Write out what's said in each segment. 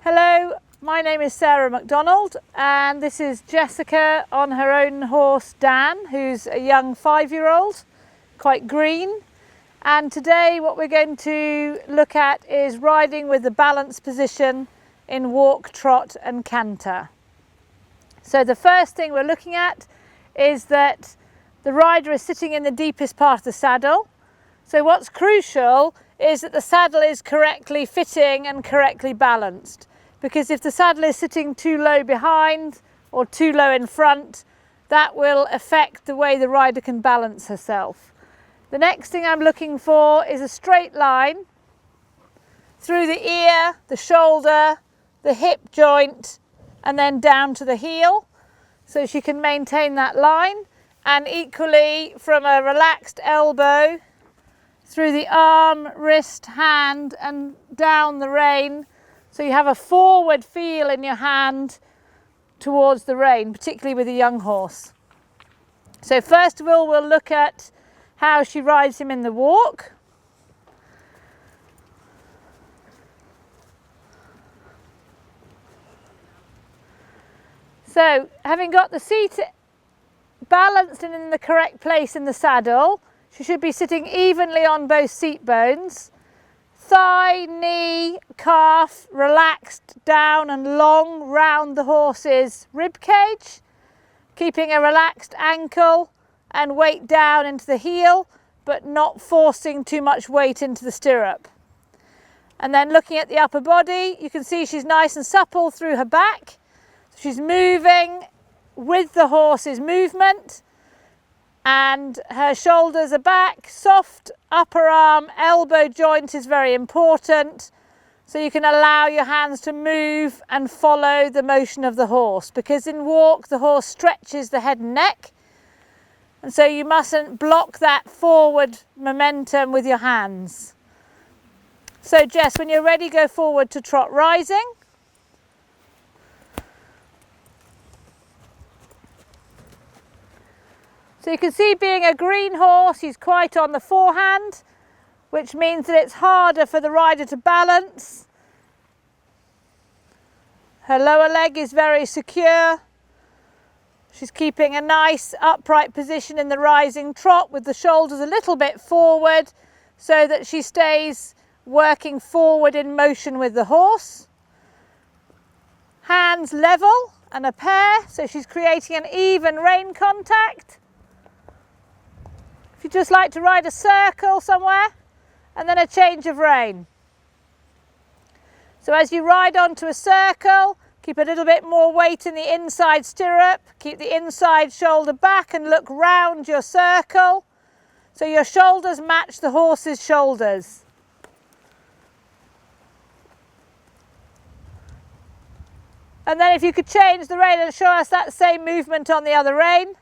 Hello, my name is Sarah MacDonald and this is Jessica on her own horse Dan, who's a young 5-year-old, quite green. And today what we're going to look at is riding with the balance position in walk, trot and canter. So the first thing we're looking at is that the rider is sitting in the deepest part of the saddle. So what's crucial is that the saddle is correctly fitting and correctly balanced. Because if the saddle is sitting too low behind or too low in front, that will affect the way the rider can balance herself. The next thing I'm looking for is a straight line through the ear, the shoulder, the hip joint, and then down to the heel. So she can maintain that line, and equally from a relaxed elbow through the arm, wrist, hand, and down the rein. So you have a forward feel in your hand towards the rein, particularly with a young horse. So first of all, we'll look at how she rides him in the walk. So having got the seat balanced and in the correct place in the saddle, she should be sitting evenly on both seat bones. Thigh, knee, calf relaxed down and long round the horse's rib cage, keeping a relaxed ankle and weight down into the heel, but not forcing too much weight into the stirrup. And then looking at the upper body, you can see she's nice and supple through her back. She's moving with the horse's movement, and her shoulders are back, soft upper arm, elbow joint is very important. So you can allow your hands to move and follow the motion of the horse, because in walk the horse stretches the head and neck, and so you mustn't block that forward momentum with your hands. So Jess, when you're ready, go forward to trot rising. So you can see, being a green horse, he's quite on the forehand, which means that it's harder for the rider to balance. Her lower leg is very secure. She's keeping a nice upright position in the rising trot with the shoulders a little bit forward so that she stays working forward in motion with the horse. Hands level and a pair, so she's creating an even rein contact. If you'd just like to ride a circle somewhere, and then a change of rein. So as you ride onto a circle, keep a little bit more weight in the inside stirrup, keep the inside shoulder back and look round your circle, so your shoulders match the horse's shoulders. And then if you could change the rein and show us that same movement on the other rein.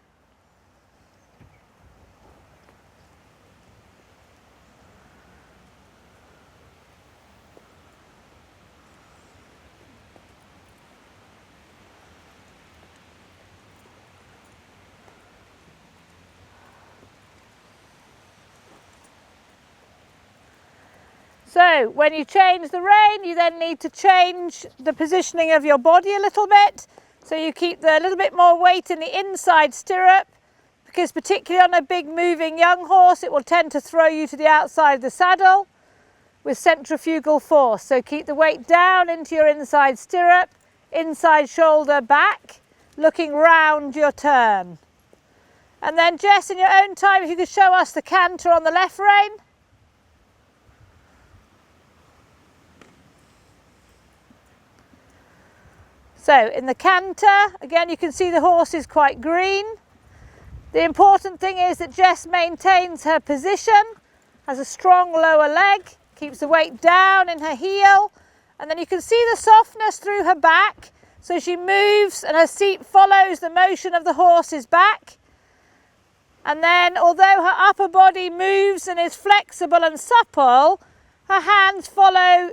So when you change the rein, you then need to change the positioning of your body a little bit. So you keep a little bit more weight in the inside stirrup, because particularly on a big moving young horse, it will tend to throw you to the outside of the saddle with centrifugal force. So keep the weight down into your inside stirrup, inside shoulder back, looking round your turn. And then Jess, in your own time, if you could show us the canter on the left rein. So in the canter, again, you can see the horse is quite green. The important thing is that Jess maintains her position, has a strong lower leg, keeps the weight down in her heel, and then you can see the softness through her back. So she moves and her seat follows the motion of the horse's back. And then, although her upper body moves and is flexible and supple, her hands follow.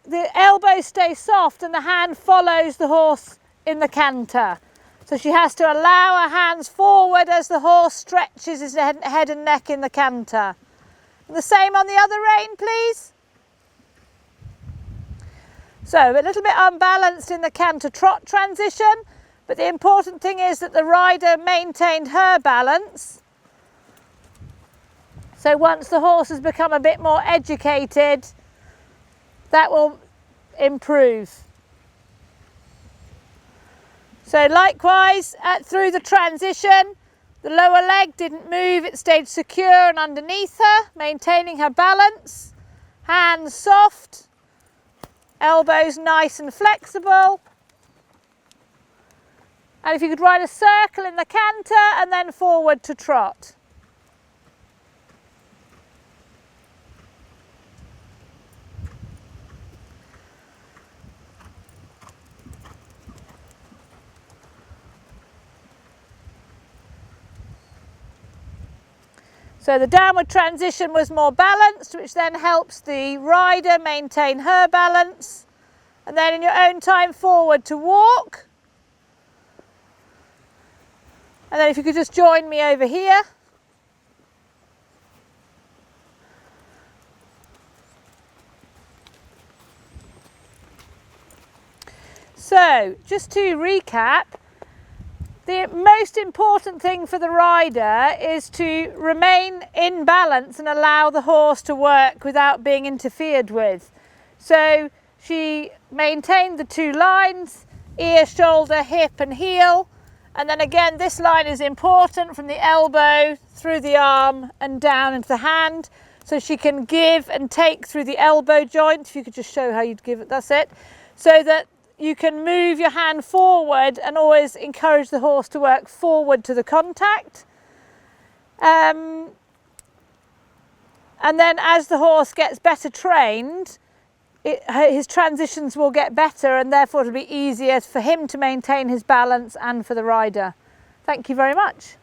The elbow stays soft and the hand follows the horse in the canter. So she has to allow her hands forward as the horse stretches his head and neck in the canter. And the same on the other rein, please. So a little bit unbalanced in the canter trot transition, but the important thing is that the rider maintained her balance. So once the horse has become a bit more educated, that will improve. So likewise, through the transition, the lower leg didn't move, it stayed secure and underneath her, maintaining her balance. Hands soft, elbows nice and flexible. And if you could ride a circle in the canter and then forward to trot. So the downward transition was more balanced, which then helps the rider maintain her balance. And then in your own time forward to walk. And then if you could just join me over here. So just to recap, the most important thing for the rider is to remain in balance and allow the horse to work without being interfered with. So she maintained the two lines, ear, shoulder, hip and heel. And then again, this line is important from the elbow through the arm and down into the hand. So she can give and take through the elbow joint. If you could just show how you'd give it, that's it. So that you can move your hand forward and always encourage the horse to work forward to the contact. And then as the horse gets better trained, his transitions will get better and therefore it'll be easier for him to maintain his balance and for the rider. Thank you very much.